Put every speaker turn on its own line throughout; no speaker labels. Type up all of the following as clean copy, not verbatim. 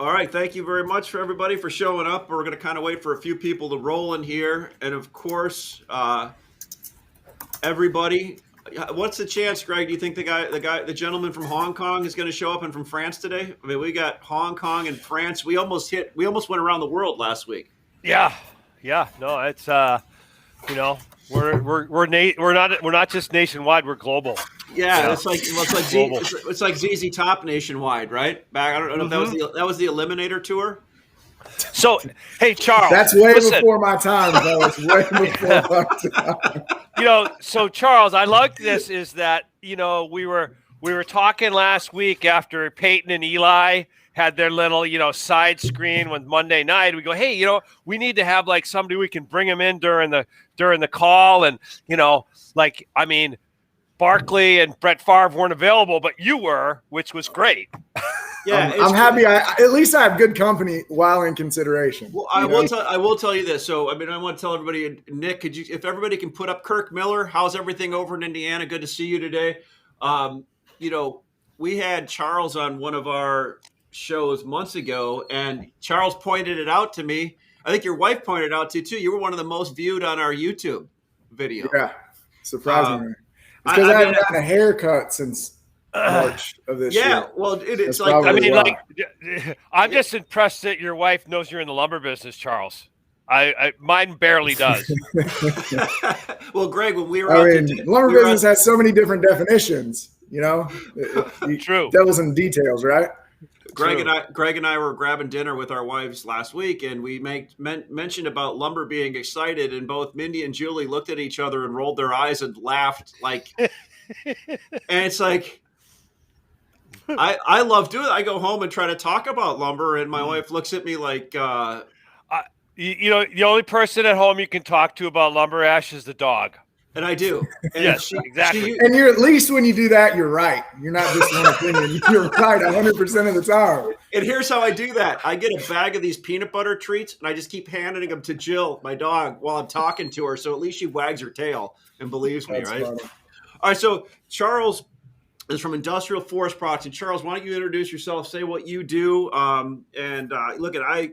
All right. Thank you very much for everybody for showing up. We're going to kind of wait for a few people to roll in here. And of course, everybody, what's the chance, Greg? Do you think the gentleman from Hong Kong is going to show up and from France today? I mean, we got Hong Kong and France. We almost went around the world last week.
Yeah. No, it's we're not just nationwide. We're global.
Yeah. It's like ZZ Top nationwide, right? Back, I don't know if that was the Eliminator tour.
So, hey, Charles.
That's way before my time, though. It's way before my time.
So Charles, I like this is that, we were talking last week after Peyton and Eli had their little, side screen with Monday night. We go, hey, we need to have like somebody we can bring them in during the call. And, Barkley and Brett Favre weren't available, but you were, which was great.
Yeah, I'm happy. At least I have good company while in consideration.
Well, I will tell you this. So, I want to tell everybody, Nick, if everybody can put up Kirk Miller, how's everything over in Indiana? Good to see you today. We had Charles on one of our shows months ago, and Charles pointed it out to me. I think your wife pointed it out to you too. You were one of the most viewed on our YouTube video.
Yeah, surprisingly. Because I haven't gotten a haircut since March of this year.
Yeah, well, it's like
I'm just impressed that your wife knows you're in the lumber business, Charles. Mine barely does.
Well, Greg, when we were
lumber business has so many different definitions.
True.
Devil's in the details, right?
Greg and I were grabbing dinner with our wives last week, and we mentioned about lumber being excited, and both Mindy and Julie looked at each other and rolled their eyes and laughed and it's like, I love doing it. I go home and try to talk about lumber, and my wife looks at me like,
the only person at home you can talk to about lumber, Ash, is the dog.
And I do. And
yes, exactly.
And you're, at least when you do that, you're right. You're not just one opinion. You're right 100% of the time.
And here's how I do that. I get a bag of these peanut butter treats, and I just keep handing them to Jill, my dog, while I'm talking to her. So at least she wags her tail and believes me, right? Funny. All right, so Charles is from Industrial Forest Products. And Charles, why don't you introduce yourself, say what you do. I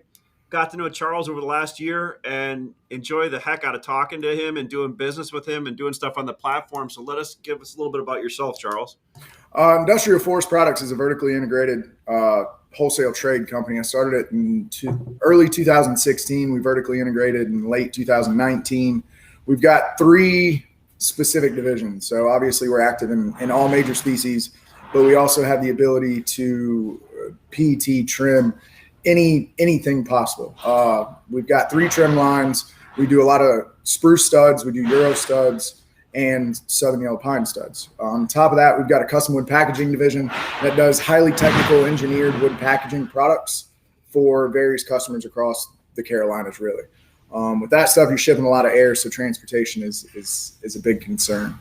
got to know Charles over the last year and enjoy the heck out of talking to him and doing business with him and doing stuff on the platform. So give us a little bit about yourself, Charles.
Industrial Forest Products is a vertically integrated wholesale trade company. I started it in early 2016. We vertically integrated in late 2019. We've got 3 specific divisions. So obviously we're active in all major species, but we also have the ability to PET trim anything possible. We've got 3 trim lines. We do a lot of spruce studs. We do Euro studs and Southern Yellow Pine studs. On top of that, we've got a custom wood packaging division that does highly technical engineered wood packaging products for various customers across the Carolinas, really. With that stuff, you're shipping a lot of air, so transportation is a big concern.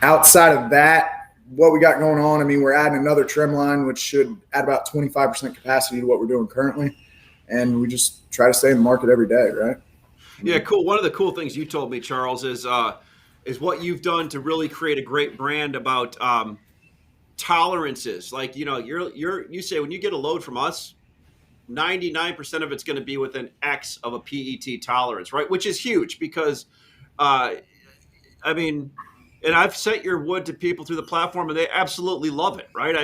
Outside of that, what we got going on, we're adding another trim line, which should add about 25% capacity to what we're doing currently. And we just try to stay in the market every day, right?
Yeah, cool. One of the cool things you told me, Charles, is what you've done to really create a great brand about tolerances. Like, you say when you get a load from us, 99% of it's going to be within X of a PET tolerance, right? Which is huge because, and I've sent your wood to people through the platform, and they absolutely love it, right?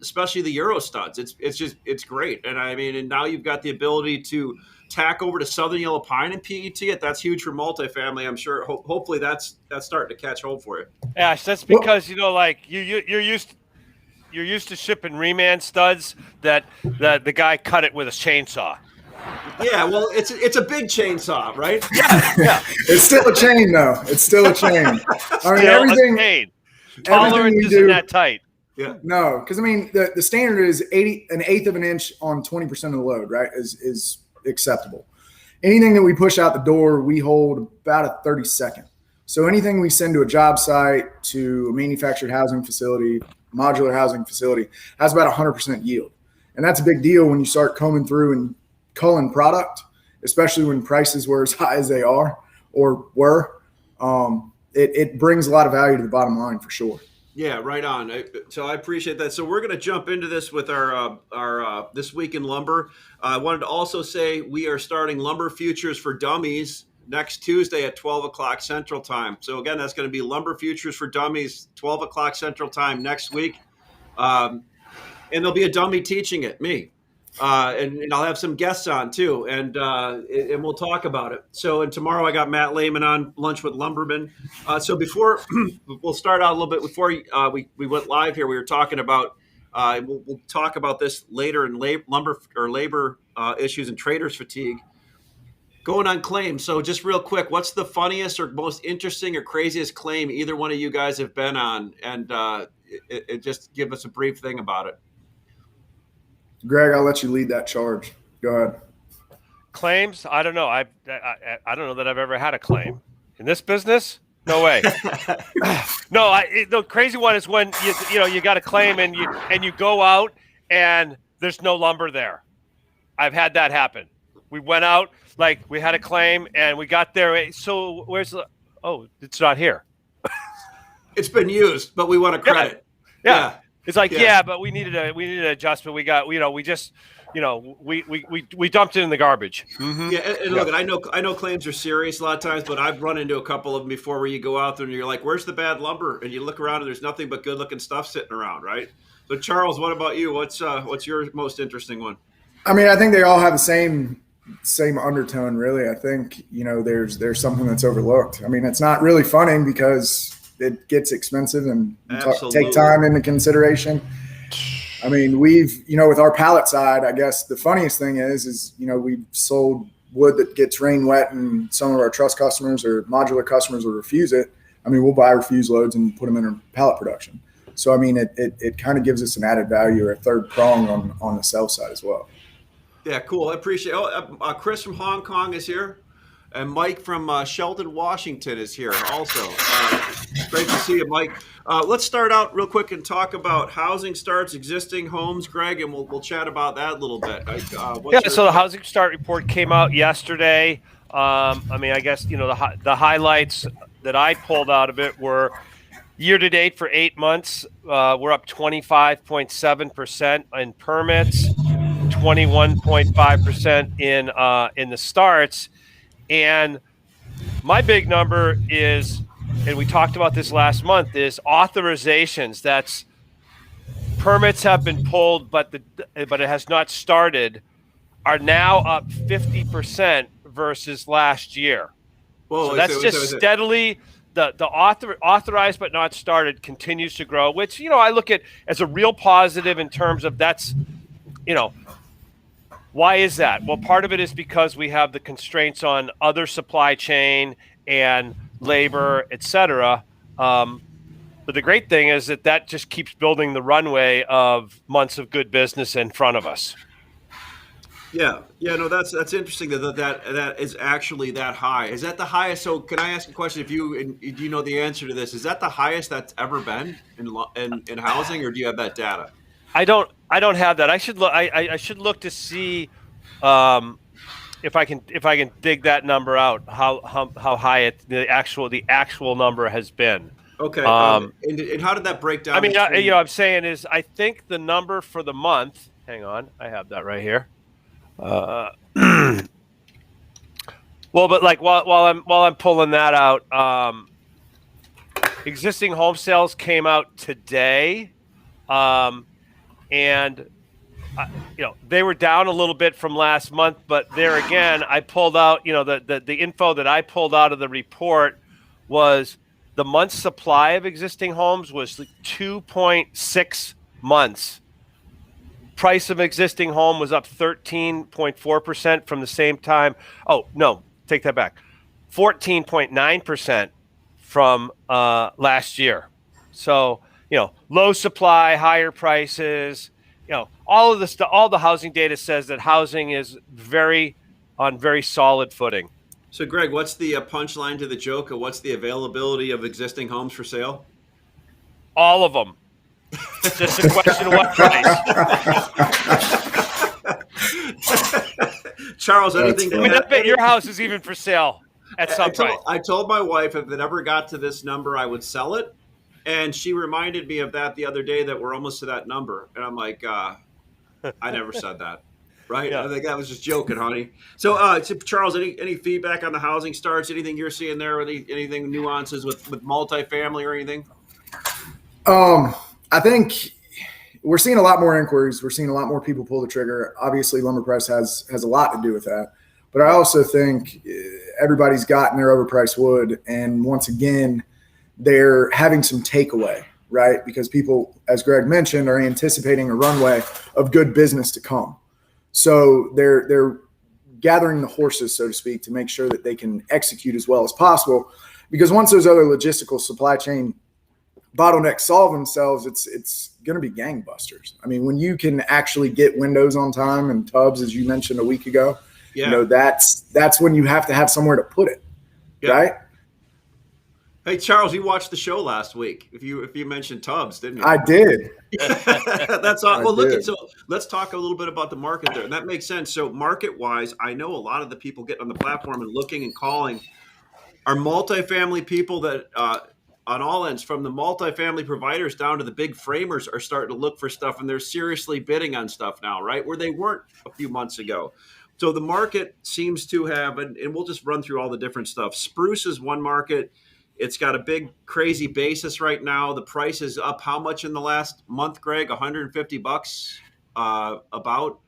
Especially the Euro studs. It's great, and now you've got the ability to tack over to Southern Yellow Pine and PET. That's huge for multifamily. I'm sure. Hopefully, that's starting to catch hold for you.
Ash, that's because you're used to shipping reman studs that the guy cut it with a chainsaw.
Yeah, well, it's a big chainsaw, right?
Yeah.
It's still a chain, though. It's still a chain.
Everything tolerance isn't that tight.
Yeah.
No, because the standard is 1/8 of an inch on 20% of the load, right? Is acceptable. Anything that we push out the door, we hold about a 32nd. So anything we send to a job site, to a manufactured housing facility, modular housing facility, has about 100% yield, and that's a big deal when you start combing through and culling product, especially when prices were as high as they are or were. It brings a lot of value to the bottom line for sure.
Yeah, right on. So I appreciate that. So we're going to jump into this with our this week in lumber. I wanted to also say we are starting Lumber Futures for Dummies next Tuesday at 12 o'clock Central Time. So again, that's going to be Lumber Futures for Dummies, 12 o'clock Central Time next week. And there'll be a dummy teaching it, me. And I'll have some guests on too, and we'll talk about it. So, and tomorrow I got Matt Beymer on Lunch with Lumberman. So before we'll start out a little bit before we went live here, we were talking about we'll talk about this later in labor issues and traders fatigue. Going on claims. So just real quick, what's the funniest or most interesting or craziest claim either one of you guys have been on? And just give us a brief thing about it.
Greg, I'll let you lead that charge. Go ahead.
Claims? I don't know. I don't know that I've ever had a claim in this business. No way. No, the crazy one is when you got a claim and you go out and there's no lumber there. I've had that happen. We went out, like we had a claim and we got there. So where's it's not here.
It's been used, but we want a credit.
Yeah. It's like, but we needed an adjustment. We got, we just, we dumped it in the garbage.
Mm-hmm. Yeah. And look, I know claims are serious a lot of times, but I've run into a couple of them before where you go out there and you're like, where's the bad lumber? And you look around and there's nothing but good looking stuff sitting around. Right. So Charles, what about you? What's your most interesting one?
I mean, I think they all have the same undertone, really. I think, there's something that's overlooked. I mean, it's not really funny because it gets expensive and take time into consideration. I mean, we've, with our pallet side, I guess the funniest thing is we've sold wood that gets rain wet and some of our truss customers or modular customers will refuse it. I mean, we'll buy refuse loads and put them in our pallet production. So, I mean, it kind of gives us an added value or a third prong on the sell side as well.
Yeah, cool. I appreciate it. Chris from Hong Kong is here. And Mike from Shelton, Washington is here also. Great to see you, Mike. Let's start out real quick and talk about housing starts, existing homes, Greg, and we'll chat about that a little bit.
So the housing start report came out yesterday. I mean, I guess, the highlights that I pulled out of it were year to date for 8 months. We're up 25.7% in permits, 21.5% in the starts. And my big number is, and we talked about this last month, is authorizations. That's permits have been pulled, but it has not started, are now up 50% versus last year. Whoa, so that's steadily the authorized but not started continues to grow, which I look at as a real positive in terms of that's Why is that? Well, part of it is because we have the constraints on other supply chain and labor, et cetera. But the great thing is that just keeps building the runway of months of good business in front of us.
Yeah. No, that's interesting that is actually that high. Is that the highest? So, can I ask a question? Do you know the answer to this? Is that the highest that's ever been in housing, or do you have that data?
I don't have that. I should look. I should look to see if I can dig that number out. How high the actual number has been.
Okay. And how did that break down?
I mean, I'm saying is I think the number for the month. Hang on, I have that right here. Well, but like while I'm pulling that out, existing home sales came out today. And they were down a little bit from last month, but there again, I pulled out, the info that I pulled out of the report was the month's supply of existing homes was 2.6 months. Price of existing home was up 13.4% from the same time. Oh, no, take that back. 14.9% from last year. So, low supply, higher prices, all of this, all the housing data says that housing is on very solid footing.
So, Greg, what's the punchline to the joke? Or what's the availability of existing homes for sale?
All of them. It's just a question of what price.
Charles, anything?
I bet your house is even for sale at some price.
I told my wife if it ever got to this number, I would sell it. And she reminded me of that the other day, that we're almost to that number. And I'm like, I never said that. Right.
Yeah.
I think I was just joking, honey. So, Charles, any feedback on the housing starts? Anything you're seeing there? Anything nuances with multifamily or anything?
I think we're seeing a lot more inquiries. We're seeing a lot more people pull the trigger. Obviously, lumber price has a lot to do with that. But I also think everybody's gotten their overpriced wood. And once again, they're having some takeaway, right? Because people, as Greg mentioned, are anticipating a runway of good business to come. So they're gathering the horses, so to speak, to make sure that they can execute as well as possible. Because once those other logistical supply chain bottlenecks solve themselves, it's going to be gangbusters. I mean, when you can actually get windows on time and tubs, as you mentioned a week ago, that's when you have to have somewhere to put it, right?
Hey, Charles, you watched the show last week. If you mentioned tubs, didn't you?
I did.
That's all. Well, look, so let's talk a little bit about the market there. And that makes sense. So market-wise, I know a lot of the people getting on the platform and looking and calling are multifamily people that on all ends, from the multifamily providers down to the big framers, are starting to look for stuff, and they're seriously bidding on stuff now, right? Where they weren't a few months ago. So the market seems to have, and we'll just run through all the different stuff. Spruce is one market. It's got a big, crazy basis right now. The price is up how much in the last month, Greg? $150 about.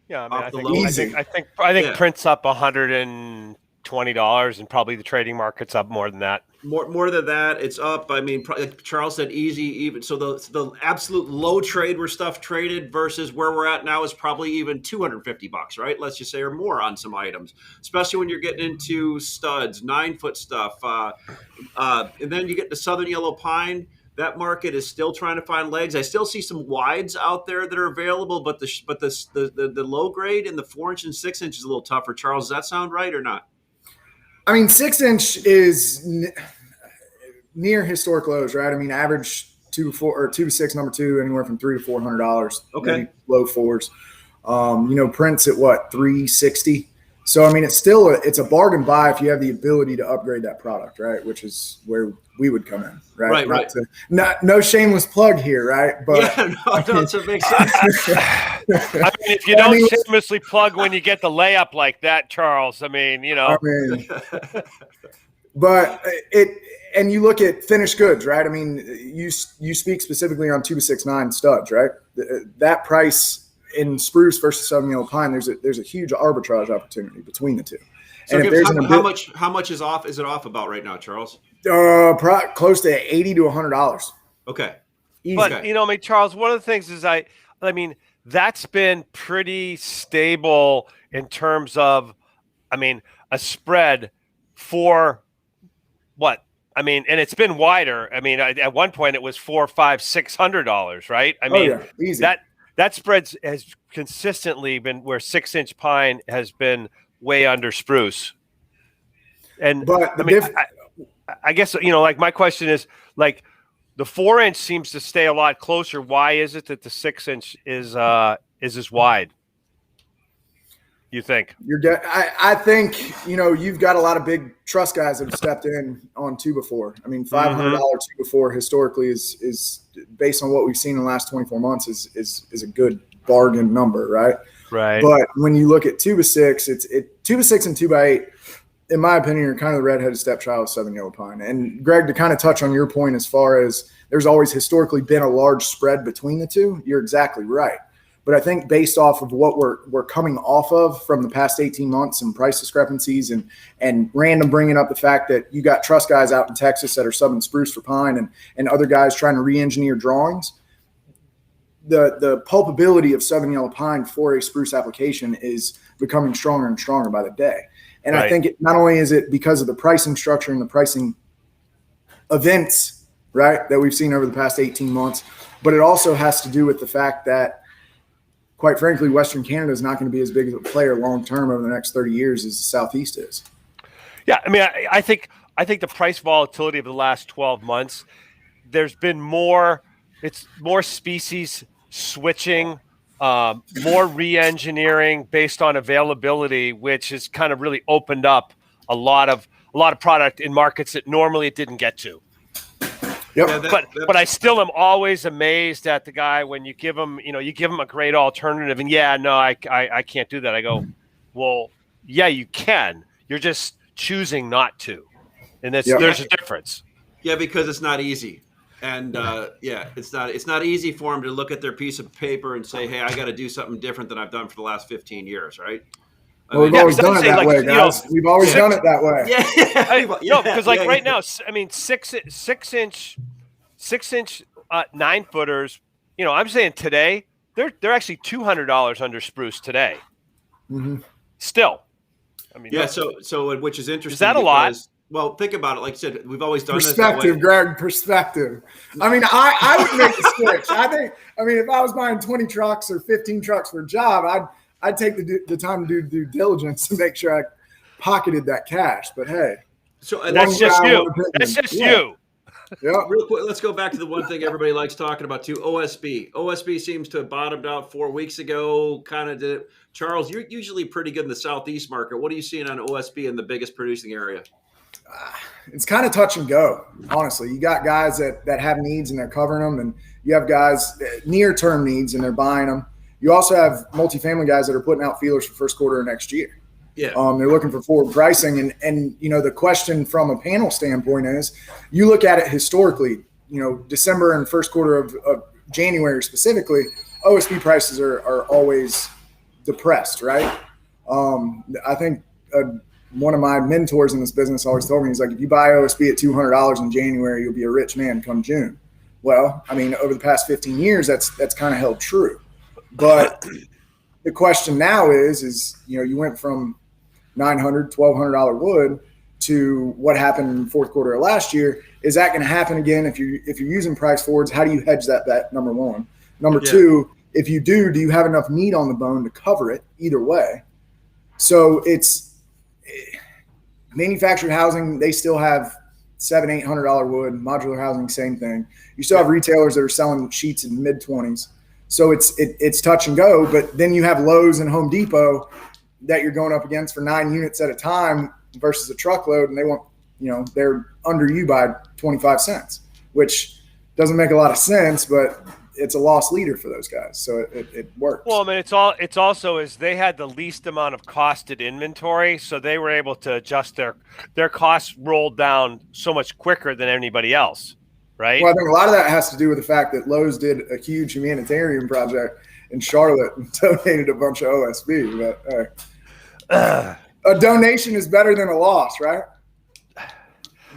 Yeah, I mean, I think print's up $120, and probably the trading market's up more than that.
More than that, it's up. I mean, like Charles said, easy even. So the absolute low trade where stuff traded versus where we're at now is probably even $250, right? Let's just say, or more on some items, especially when you're getting into studs, 9-foot stuff. And then you get the Southern Yellow Pine. That market is still trying to find legs. I still see some wides out there that are available, but the low grade and the 4-inch and 6-inch is a little tougher. Charles, does that sound right or not?
I mean, 6-inch is near historic lows, right? I mean, average 2 to 4 or 2 to 6, number 2, anywhere from $300 to $400.
Okay,
maybe low 4s. Print's at what, $360. So I mean, it's a bargain buy if you have the ability to upgrade that product, right? Which is where we would come in, right?
Right.
No shameless plug here, right? But
it makes sense.
I mean, if you don't shamelessly plug when you get the layup like that, Charles, I mean,
but and you look at finished goods, right? I mean, you speak specifically on 2 to 6.9 studs, right? That price in spruce versus Southern Yellow Pine, there's a huge arbitrage opportunity between the two.
So how much is off? Is it off about right now, Charles?
Close to $80 to $100.
Okay.
Easy.
But Charles, one of the things is I mean, that's been pretty stable in terms of, a spread for what? I mean, and it's been wider. I mean, at one point it was $400, $500, $600, right? I mean,
easy.
That spread has consistently been where 6-inch pine has been way under spruce. And I guess, my question is, like, the 4-inch seems to stay a lot closer. Why is it that the 6-inch is as wide? You think?
I think, you've got a lot of big trust guys that have stepped in on 2x4. I mean, $500 2x4 historically is based on what we've seen in the last 24 months is a good bargain number, right?
Right.
But when you look at 2x6, 2x6 and 2x8, in my opinion, are kind of the redheaded stepchild of Southern Yellow Pine. And Greg, to kind of touch on your point, as far as there's always historically been a large spread between the two, you're exactly right. But I think based off of what we're coming off of from the past 18 months and price discrepancies and random bringing up the fact that you got trust guys out in Texas that are subbing spruce for pine and other guys trying to re-engineer drawings, the pulpability of Southern Yellow Pine for a spruce application is becoming stronger and stronger by the day. And I think not only is it because of the pricing structure and the pricing events, right, that we've seen over the past 18 months, but it also has to do with the fact that, quite frankly, Western Canada is not going to be as big of a player long-term over the next 30 years as the Southeast is.
Yeah, I mean, I think the price volatility of the last 12 months, there's been more species switching, more re-engineering based on availability, which has kind of really opened up a lot of product in markets that normally it didn't get to.
Yep.
Yeah,
but I still am always amazed at the guy when you give him, you give him a great alternative, and I can't do that. I go, well, yeah, you can. You're just choosing not to, and there's a difference.
Yeah, because it's not easy, and it's not easy for them to look at their piece of paper and say, hey, I got to do something different than I've done for the last 15 years, right?
Well, we've always done it that way, guys. We've always done it that way.
Yeah. Because right now, I mean, 6-inch 9-footers. I'm saying today they're actually $200 under spruce today.
Mm-hmm.
Still, I mean,
So which is interesting.
Is that a lot?
Well, think about it. Like I said, we've always done
perspective, Greg. Perspective. I mean, I would make the switch. I mean, if I was buying 20 trucks or 15 trucks for a job, I'd take the time to do due diligence to make sure I pocketed that cash. But hey,
so
that's just you. That's just you.
Yeah.
Real quick, let's go back to the one thing everybody likes talking about too. OSB. OSB seems to have bottomed out 4 weeks ago. Kind of did. Charles, you're usually pretty good in the Southeast market. What are you seeing on OSB in the biggest producing area?
It's kind of touch and go, honestly. You got guys that have needs and they're covering them, and you have guys near-term needs and they're buying them. You also have multifamily guys that are putting out feelers for first quarter of next year.
Yeah,
they're looking for forward pricing, and the question from a panel standpoint is, you look at it historically. December and first quarter of January specifically, OSB prices are always depressed, right? I think one of my mentors in this business always told me, he's like, if you buy OSB at $200 in January, you'll be a rich man come June. Well, I mean, over the past 15 years, that's kind of held true. But the question now is you went from $900, $1,200 wood to what happened in the fourth quarter of last year. Is that going to happen again if you're using price forwards? How do you hedge that bet? Number one. Number two, if you do you have enough meat on the bone to cover it either way? So it's manufactured housing. They still have $700, $800 wood. Modular housing, same thing. You still have retailers that are selling sheets in mid-20s. So it's touch and go. But then you have Lowe's and Home Depot that you're going up against for 9 units at a time versus a truckload, and they want, they're under you by 25 cents, which doesn't make a lot of sense, but it's a loss leader for those guys. So it works.
Well, I mean, it's also is they had the least amount of costed inventory, so they were able to adjust their costs rolled down so much quicker than anybody else, right?
Well, I think a lot of that has to do with the fact that Lowe's did a huge humanitarian project in Charlotte and donated a bunch of OSB. But a donation is better than a loss, right?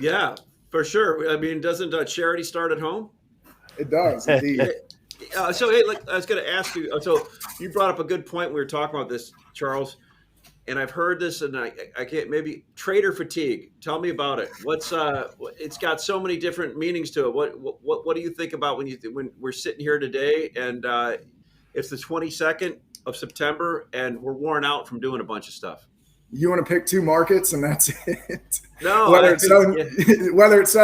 Yeah, for sure. I mean, doesn't charity start at home?
It does, indeed.
So, hey, I was going to ask you. So, you brought up a good point. We were talking about this, Charles, and I've heard this, and I can't. Maybe trader fatigue. Tell me about it. What's it's got so many different meanings to it. What do you think about when we're sitting here today, and it's the 22nd of September, and we're worn out from doing a bunch of stuff?
You want to pick 2 markets, and that's it.
No,
whether it's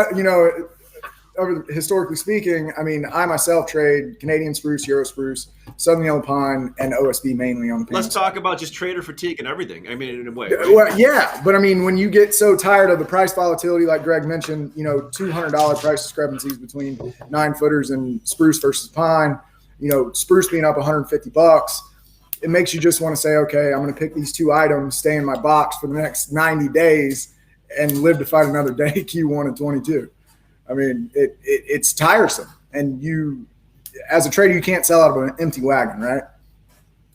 historically speaking, I mean, I myself trade Canadian spruce, Euro spruce, Southern yellow pine, and OSB mainly on the panel.
Let's talk about just trader fatigue and everything. I mean, in a way. Right?
Well, yeah, but I mean, when you get so tired of the price volatility, like Greg mentioned, $200 price discrepancies between 9-footers and spruce versus pine, spruce being up $150, it makes you just want to say, okay, I'm going to pick these 2 items, stay in my box for the next 90 days, and live to fight another day, Q1 and 22. I mean, it's tiresome, and you, as a trader, you can't sell out of an empty wagon, right?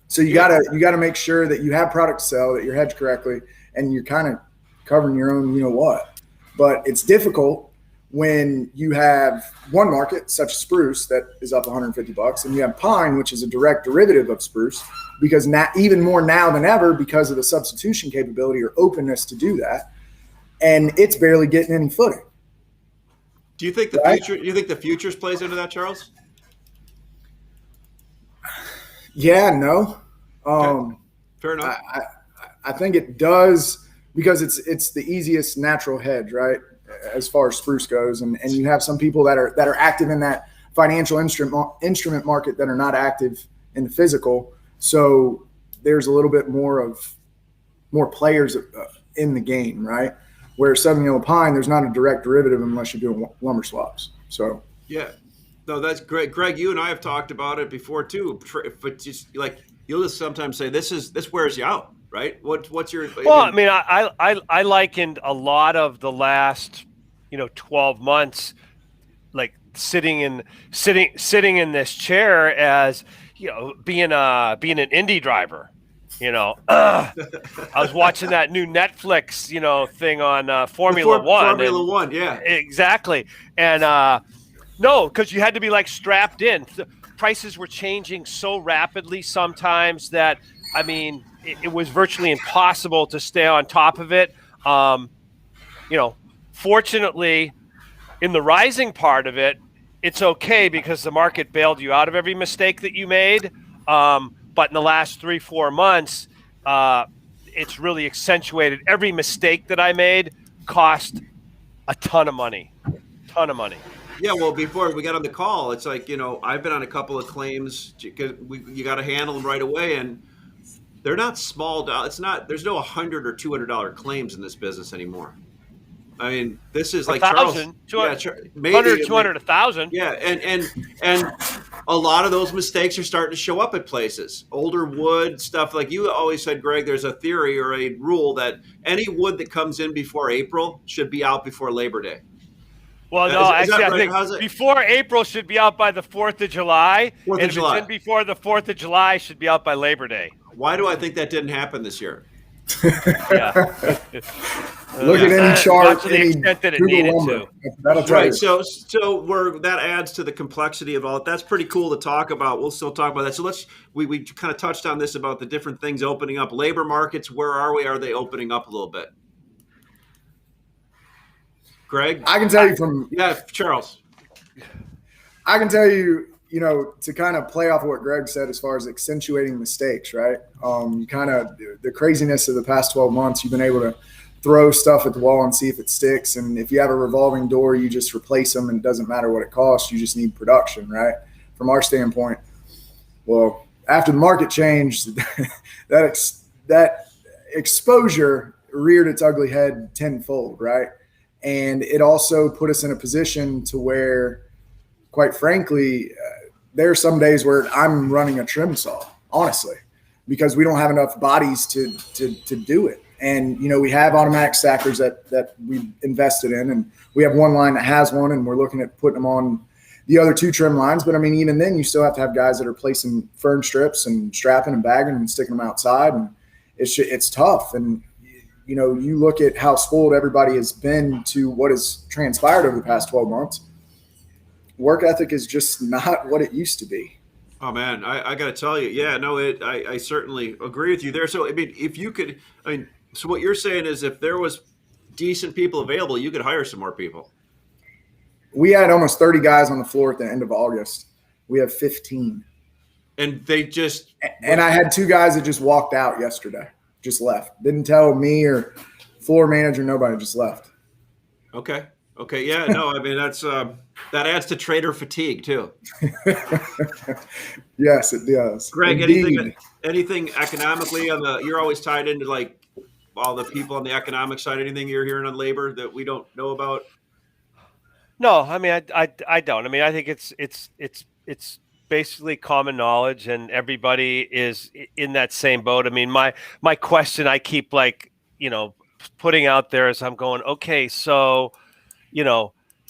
So you gotta make sure that you have product to sell, that you're hedged correctly, and you're kind of covering your own, what. But it's difficult when you have one market, such as spruce, that is up $150, and you have pine, which is a direct derivative of spruce, because now, even more now than ever, because of the substitution capability or openness to do that, and it's barely getting any footing.
Do you think the future? You think the futures plays into that, Charles?
Yeah, no.
Okay. Fair enough.
I think it does, because it's the easiest natural hedge, right? As far as spruce goes, and you have some people that are active in that financial instrument market that are not active in the physical. So there's a little bit more players in the game, right? Where Southern yellow pine, there's not a direct derivative unless you're doing lumber swaps. So
yeah, no, that's great, Greg. You and I have talked about it before too. But just like you'll just sometimes say this wears you out, right? What's your?
Well, I mean, I likened a lot of the last 12 months like sitting in this chair as being an Indy driver. I was watching that new Netflix thing on Formula One.
Formula One, yeah,
exactly. And no, because you had to be like strapped in. The prices were changing so rapidly sometimes that it was virtually impossible to stay on top of it. Fortunately, in the rising part of it, it's okay because the market bailed you out of every mistake that you made. But in the last 3-4 months, it's really accentuated. Every mistake that I made cost a ton of money.
Yeah, well, before we got on the call, it's like, I've been on a couple of claims because you got to handle them right away, and they're not small. It's not. There's no $100 or $200 claims in this business anymore. I mean, this is like
1,000, 200, maybe 100, 200, 1,000.
Yeah, and a lot of those mistakes are starting to show up at places. Older wood stuff, like you always said, Greg. There's a theory or a rule that any wood that comes in before April should be out before Labor Day.
Well, no, actually, right? I think before April should be out by the 4th of July. And if it's in before the 4th of July, should be out by Labor Day.
Why do I think that didn't happen this year?
Yeah.
Look at any chart,
to the extent that it needed to.
That'll tell
right.
you.
So that adds to the complexity of all it. That's pretty cool to talk about. We'll still talk about that. So we kind of touched on this about the different things opening up. Labor markets, where are we? Are they opening up a little bit? Greg?
I can tell you
Charles.
I can tell you, to kind of play off of what Greg said as far as accentuating mistakes, right? Kind of the craziness of the past 12 months, you've been able to throw stuff at the wall and see if it sticks. And if you have a revolving door, you just replace them and it doesn't matter what it costs. You just need production, right? From our standpoint, well, after the market changed, that exposure reared its ugly head tenfold, right? And it also put us in a position to where, quite frankly, there are some days where I'm running a trim saw, honestly, because we don't have enough bodies to do it. And, we have automatic stackers that we invested in, and we have one line that has one, and we're looking at putting them on the other two trim lines. But, even then, you still have to have guys that are placing fern strips and strapping and bagging and sticking them outside. And it's tough. And, you look at how spoiled everybody has been to what has transpired over the past 12 months. Work ethic is just not what it used to be.
Oh man, I got to tell you, yeah, no, I certainly agree with you there. So, if you could, so what you're saying is if there was decent people available, you could hire some more people.
We had almost 30 guys on the floor at the end of August. We have 15.
And they just.
And I had 2 guys that just walked out yesterday, just left. Didn't tell me or floor manager, nobody, just left.
Okay. Yeah, no, that's that adds to trader fatigue too.
Yes, it does.
Greg, anything economically you're always tied into like all the people on the economic side. Anything you're hearing on labor that we don't know about?
No, I don't. I think it's basically common knowledge, and everybody is in that same boat. My question I keep putting out there is I'm going, okay, so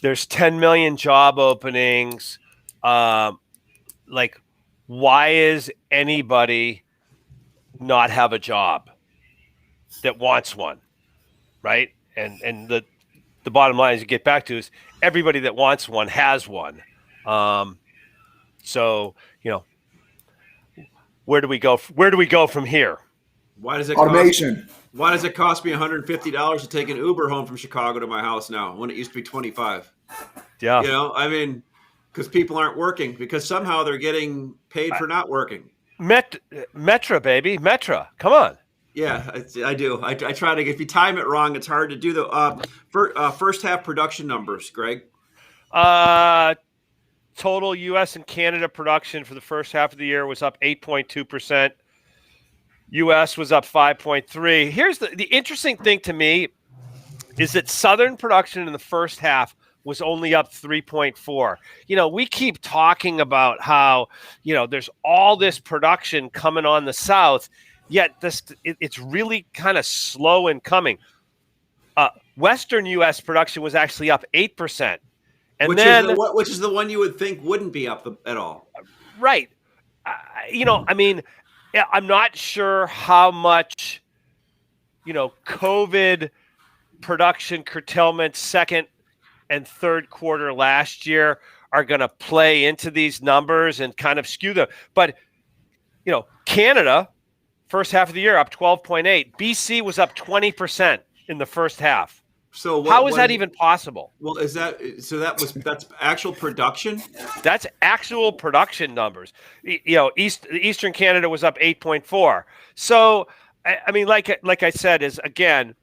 there's 10 million job openings. Why is anybody not have a job that wants one, right? And the bottom line, as you get back to, is everybody that wants one has one. So where do we go? Where do we go from here?
Why does it
automation?
Why does it cost me $150 to take an Uber home from Chicago to my house now when it used to be $25?
Yeah.
Because people aren't working because somehow they're getting paid for not working.
Metra, baby. Metra. Come on.
Yeah, I do. I try to. If you time it wrong, it's hard to do. The first half production numbers, Greg.
Total U.S. and Canada production for the first half of the year was up 8.2%. U.S. was up 5.3%. Here's the interesting thing to me is that Southern production in the first half was only up 3.4. We keep talking about how, there's all this production coming on the South, yet it's really kind of slow in coming. Western U.S. production was actually up 8%. And
which is the one you would think wouldn't be up at all.
Right. I'm not sure how much, COVID production curtailment second and third quarter last year are going to play into these numbers and kind of skew them. But, Canada, first half of the year, up 12.8. BC was up 20% in the first half.
So
how is that even possible?
Well, that's actual production?
That's actual production numbers. Eastern Canada was up 8.4. So, like I said, is again,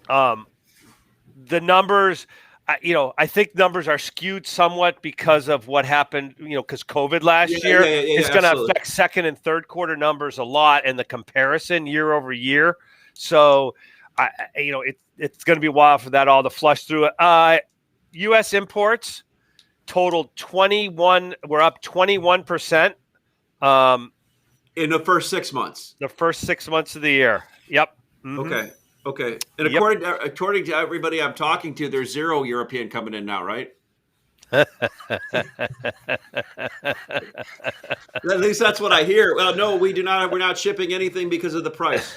the numbers. I think numbers are skewed somewhat because of what happened. Because COVID last year is going to affect second and third quarter numbers a lot, and the comparison year over year. So, it's going to be a while for that all to flush through. U.S. imports totaled 21. We're up 21%.
In the first 6 months.
The first 6 months of the year. Yep.
Mm-hmm. Okay. And according to everybody I'm talking to, there's zero European coming in now, right? At least that's what I hear. Well, no, we do not. We're not shipping anything because of the price.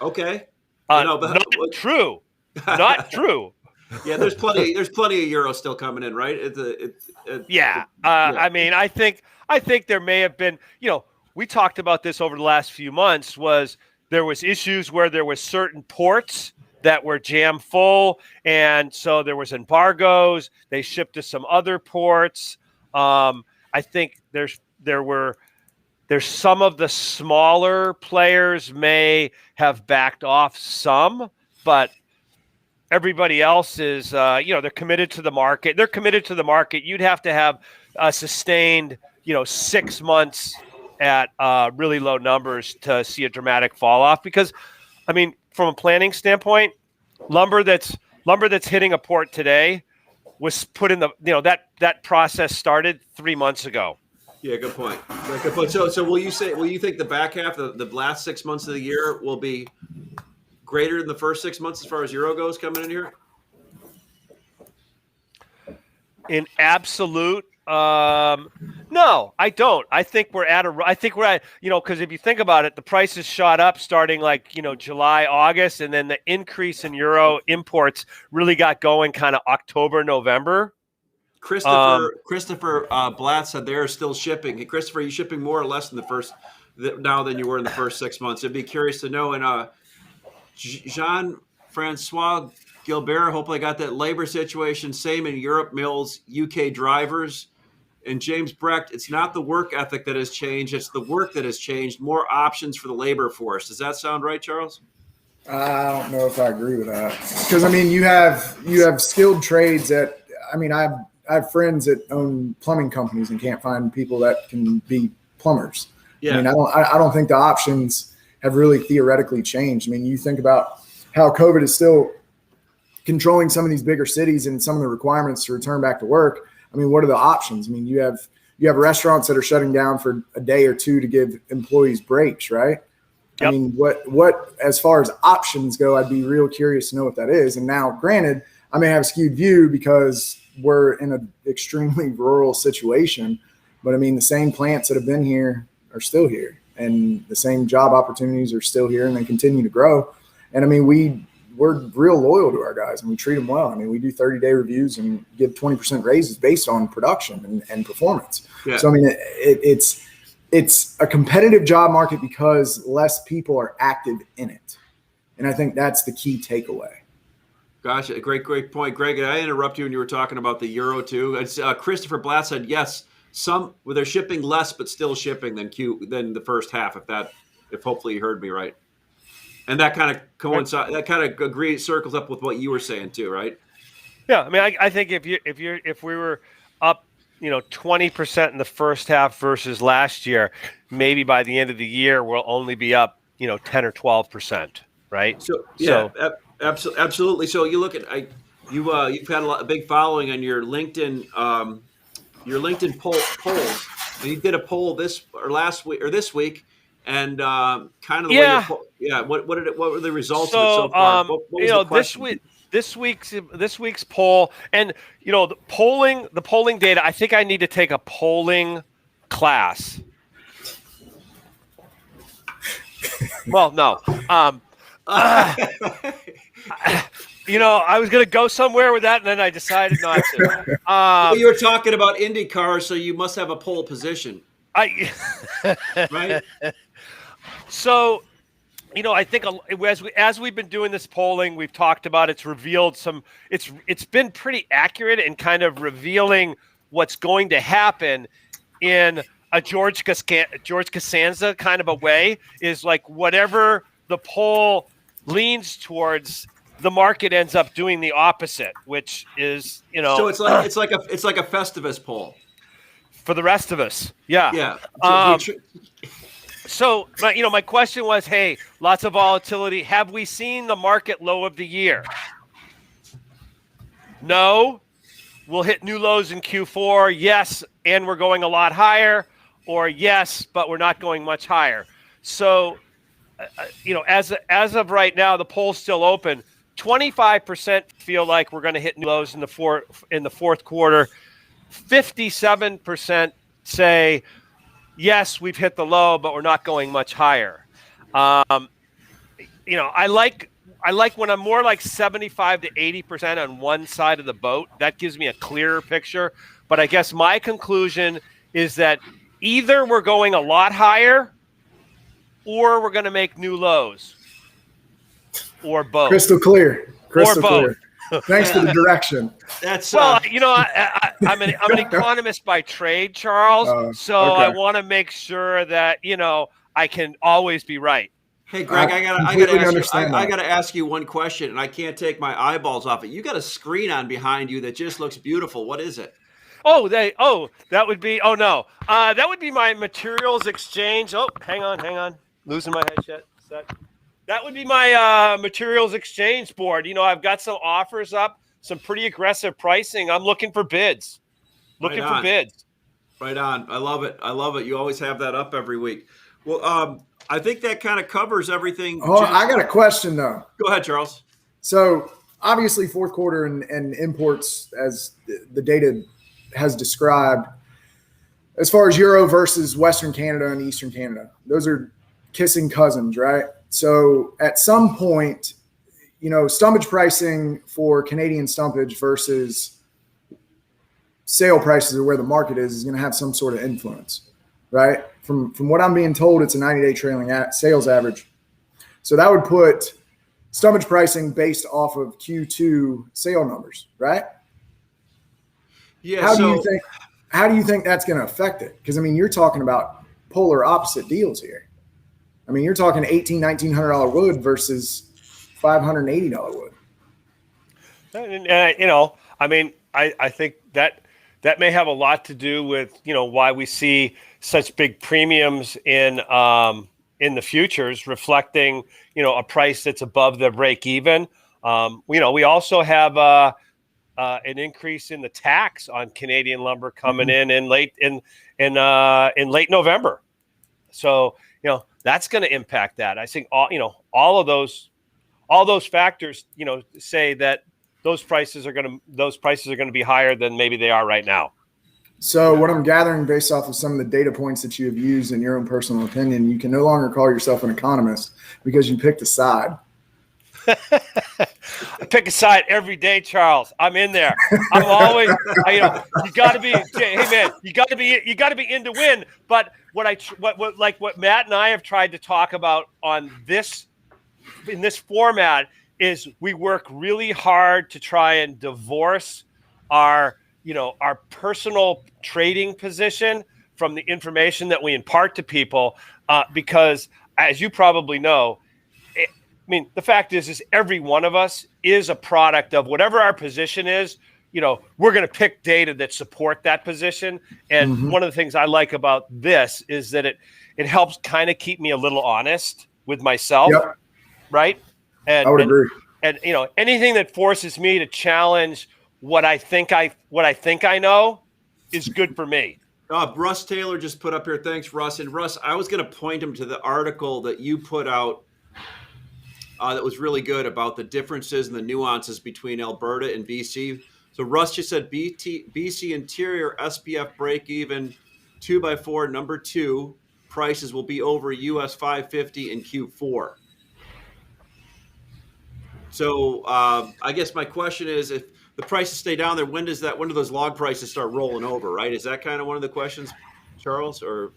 Okay.
Not true. Not true.
Yeah, there's plenty of euros still coming in, right?
I think there may have been. We talked about this over the last few months. There was issues where there was certain ports that were jam full, and so there was embargoes. They shipped to some other ports. I think there's some of the smaller players may have backed off some, but everybody else is, they're committed to the market. They're committed to the market. You'd have to have a sustained, 6 months at really low numbers to see a dramatic fall off. Because, from a planning standpoint, lumber that's hitting a port today was put in that process started 3 months ago.
Yeah, good point. So will you think the back half, the last 6 months of the year will be greater than the first 6 months as far as euro goes coming in here?
In absolute, no, I don't. I think we're at, because if you think about it, the prices shot up starting July, August, and then the increase in euro imports really got going kind of October, November.
Christopher Blatt said they're still shipping. Hey, Christopher, are you shipping more or less in now than you were in the first 6 months? I'd be curious to know. And Jean-Francois Gilbert, hopefully I got that labor situation. Same in Europe, mills, UK drivers. And James Brecht, it's not the work ethic that has changed. It's the work that has changed. More options for the labor force. Does that sound right, Charles?
I don't know if I agree with that. Because, you have skilled trades that, I have friends that own plumbing companies and can't find people that can be plumbers. Yeah. I don't think the options have really theoretically changed. You think about how COVID is still controlling some of these bigger cities and some of the requirements to return back to work. What are the options? You have restaurants that are shutting down for a day or two to give employees breaks, right? Yep. What as far as options go, I'd be real curious to know what that is. And now, granted, I may have a skewed view because we're in an extremely rural situation, but the same plants that have been here are still here, and the same job opportunities are still here, and they continue to grow. And we're real loyal to our guys, and we treat them well. We do 30-day reviews and give 20% raises based on production and performance. Yeah. So it's a competitive job market because less people are active in it, and I think that's the key takeaway.
Gotcha. Great point, Greg. And I interrupt you when you were talking about the euro too. It's, Christopher Blatt said yes. They're shipping less, but still shipping than the first half. If hopefully you heard me right. And that kind of coincides. That kind of circles up with what you were saying too, right?
Yeah, I think if we were up, 20% in the first half versus last year, maybe by the end of the year we'll only be up, 10 or 12%, right?
Absolutely. So you look at you've had a big following on your LinkedIn polls. And you did a poll last week or this week, and kind of the way
Yeah.
what were the results of it so far? What was the question?
This week's poll, and the polling data. I think I need to take a polling class. Well, no. I was going to go somewhere with that, and then I decided not to.
Well, you were talking about IndyCar, so you must have a pole position.
Right? So, I think as we've been doing this polling, we've talked about it's revealed it's been pretty accurate in kind of revealing what's going to happen in a George Costanza kind of a way, is like whatever the poll leans towards, the market ends up doing the opposite, which is,
So it's like a Festivus poll
for the rest of us. Yeah.
Yeah.
So, my question was, hey, lots of volatility. Have we seen the market low of the year? No. We'll hit new lows in Q4. Yes, and we're going a lot higher. Or yes, but we're not going much higher. So, as of right now, the poll's still open. 25% feel like we're going to hit new lows in the fourth quarter. 57% say yes, we've hit the low, but we're not going much higher. I like when I'm more like 75 to 80% on one side of the boat. That gives me a clearer picture. But I guess my conclusion is that either we're going a lot higher or we're going to make new lows, or both.
Crystal clear. Thanks for the direction.
That's
I'm an economist by trade, Charles. So
okay.
I want to make sure that I can always be right.
Hey, Greg, I gotta ask you one question, and I can't take my eyeballs off it. You got a screen on behind you that just looks beautiful. What is it?
That would be my materials exchange. Oh, hang on. Losing my headset. That would be my materials exchange board. I've got some offers up, some pretty aggressive pricing. I'm looking for bids. Right
on. I love it. You always have that up every week. Well, I think that kind of covers everything.
Oh, I got a question though.
Go ahead, Charles.
So obviously fourth quarter and imports, as the data has described, as far as Euro versus Western Canada and Eastern Canada, those are kissing cousins, right? So at some point, stumpage pricing for Canadian stumpage versus sale prices, or where the market is going to have some sort of influence, right? From what I'm being told, it's a 90-day trailing sales average. So that would put stumpage pricing based off of Q2 sale numbers, right?
Yeah.
How do you think that's going to affect it? Because you're talking about polar opposite deals here. You're talking $1,800-$1,900 wood versus $580 wood.
I think that may have a lot to do with why we see such big premiums in the futures, reflecting a price that's above the break even. We also have an increase in the tax on Canadian lumber coming in late November. So that's going to impact that. I think all of those factors say that those prices are going to be higher than maybe they are right now.
So what I'm gathering based off of some of the data points that you have used in your own personal opinion, you can no longer call yourself an economist because you picked a side.
I pick a side every day, Charles. I'm in there. I'm always, you got to be, hey man, you got to be in to win. But what Matt and I have tried to talk about in this format is we work really hard to try and divorce our personal trading position from the information that we impart to people, because as you probably know, the fact is every one of us is a product of whatever our position is. We're going to pick data that support that position. And one of the things I like about this is that it helps kind of keep me a little honest with myself. Yep. Right.
I would agree.
and anything that forces me to challenge what I think I know is good for me.
Russ Taylor just put up here. Thanks, Russ. And Russ, I was going to point him to the article that you put out that was really good about the differences and the nuances between Alberta and BC. So Russ just said BC interior SPF break even 2x4 number 2 prices will be over US 550 in Q4. So I guess my question is, if the prices stay down there, when do those log prices start rolling over, right? Is that kind of one of the questions, Charles? Or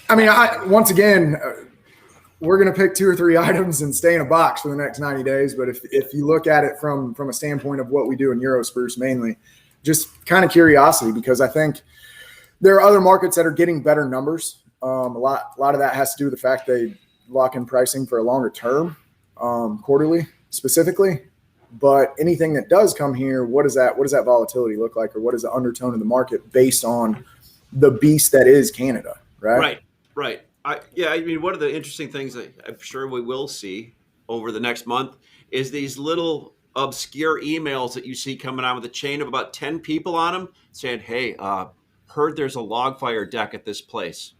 I mean, once again, we're going to pick 2 or 3 items and stay in a box for the next 90 days. But if you look at it from a standpoint of what we do in Euro spruce mainly, just kind of curiosity, because I think there are other markets that are getting better numbers. A lot of that has to do with the fact they lock in pricing for a longer term, quarterly specifically. But anything that does come here, what does that volatility look like, or what is the undertone of the market based on the beast that is Canada, right?
Right. I mean, one of the interesting things that I'm sure we will see over the next month is these little obscure emails that you see coming out with a chain of about 10 people on them saying, hey, heard there's a log fire deck at this place.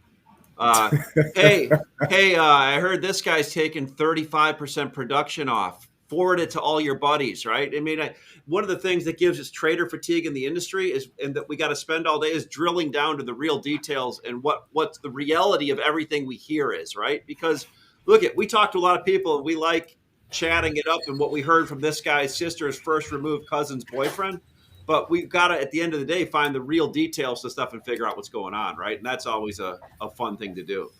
Hey, I heard this guy's taking 35% production off. Forward it to all your buddies, right? I mean, one of the things that gives us trader fatigue in the industry is, and that we got to spend all day, is drilling down to the real details and what's the reality of everything we hear is, right? Because we talk to a lot of people and we like chatting it up and what we heard from this guy's sister's first removed cousin's boyfriend. But we've got to, at the end of the day, find the real details to stuff and figure out what's going on, right? And that's always a fun thing to do.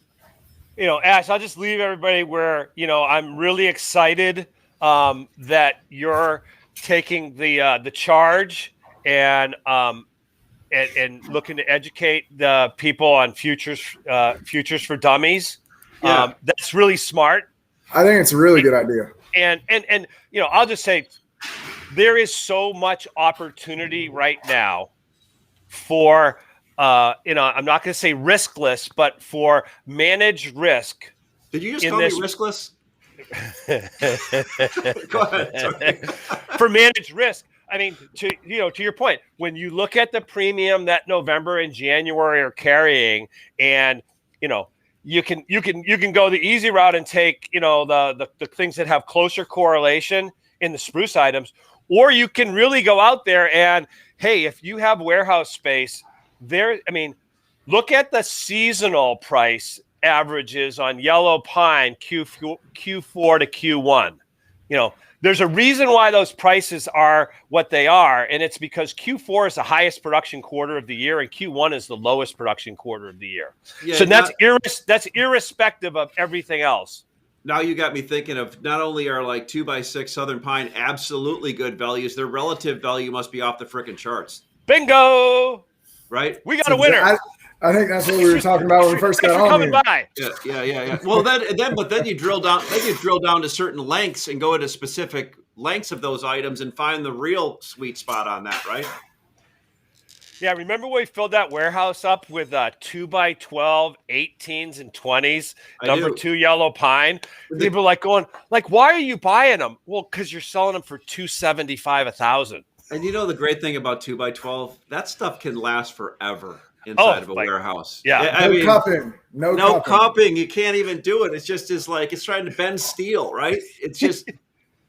Ash, I'll just leave everybody where, I'm really excited that you're taking the charge and looking to educate the people on futures for dummies.
Yeah.
That's really smart.
I think it's a really good idea.
And I'll just say there is so much opportunity right now for I'm not going to say riskless, but for managed risk.
Did you just call me riskless? Go ahead. Sorry.
For managed risk, I mean, to your point, when you look at the premium that November and January are carrying, and you can go the easy route and take the things that have closer correlation in the spruce items, or you can really go out there and, hey, if you have warehouse space there, I mean, look at the seasonal price averages on yellow pine Q4 to Q1. There's a reason why those prices are what they are, and it's because Q4 is the highest production quarter of the year and Q1 is the lowest production quarter of the year. Yeah, so that's irrespective of everything else.
Now you got me thinking of, not only are like 2x6 Southern Pine absolutely good values, their relative value must be off the frickin' charts.
Bingo!
Right?
We got a winner.
I think that's what we were talking about when we first got on
coming
here.
By.
Yeah. Well, then you drill down. Then you drill down to certain lengths and go into specific lengths of those items and find the real sweet spot on that, right?
Yeah. Remember when we filled that warehouse up with 2x12, 18s, and 20s, number 2 yellow pine? People are going, why are you buying them? Well, because you're selling them for $275 1,000.
And the great thing about 2x12, that stuff can last forever inside of a warehouse.
Yeah.
No
cupping. You can't even do it. It's just it's trying to bend steel, right? It's just,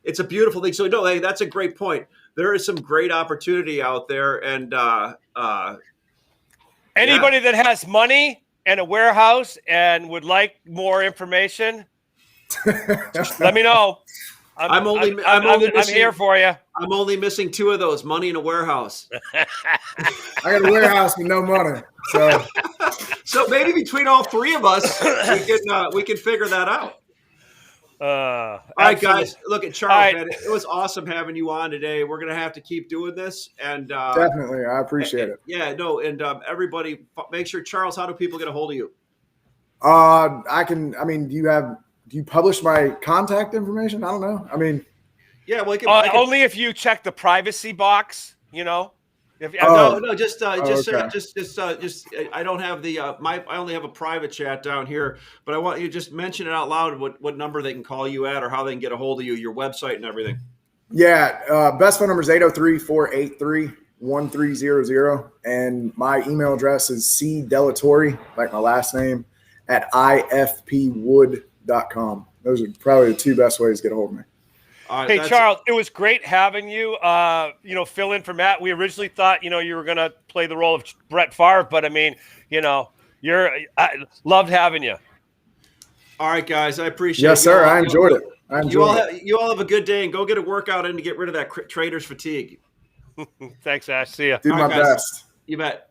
it's a beautiful thing. So hey, that's a great point. There is some great opportunity out there. And
anybody that has money and a warehouse and would like more information, let me know. I'm here for you.
I'm only missing 2 of those: money in a warehouse.
I got a warehouse with no money,
so maybe between all 3 of us, we can figure that out. All right, guys. Look at Charles. Man, it was awesome having you on today. We're gonna have to keep doing this, and
definitely, I appreciate it.
Yeah, no, and everybody, make sure, Charles. How do people get a hold of you?
Do you publish my contact information? I don't know. I mean,
yeah, well,
only if you check the privacy box,
No, just I don't have the I only have a private chat down here, but I want you to just mention it out loud what number they can call you at or how they can get a hold of you, your website and everything.
Yeah, best phone number is 803-483-1300, and my email address is cDeLaTorre, like my last name, at ifpwood.com. Those are probably the two best ways to get a hold of me.
Hey, Charles, it was great having you, fill in for Matt. We originally thought, you were going to play the role of Brett Favre, but I mean, I loved having you.
All right, guys, I appreciate it.
Yes, sir. I enjoyed it.
You all have a good day and go get a workout in to get rid of that trader's fatigue.
Thanks, Ash. See ya.
Do my best.
You bet.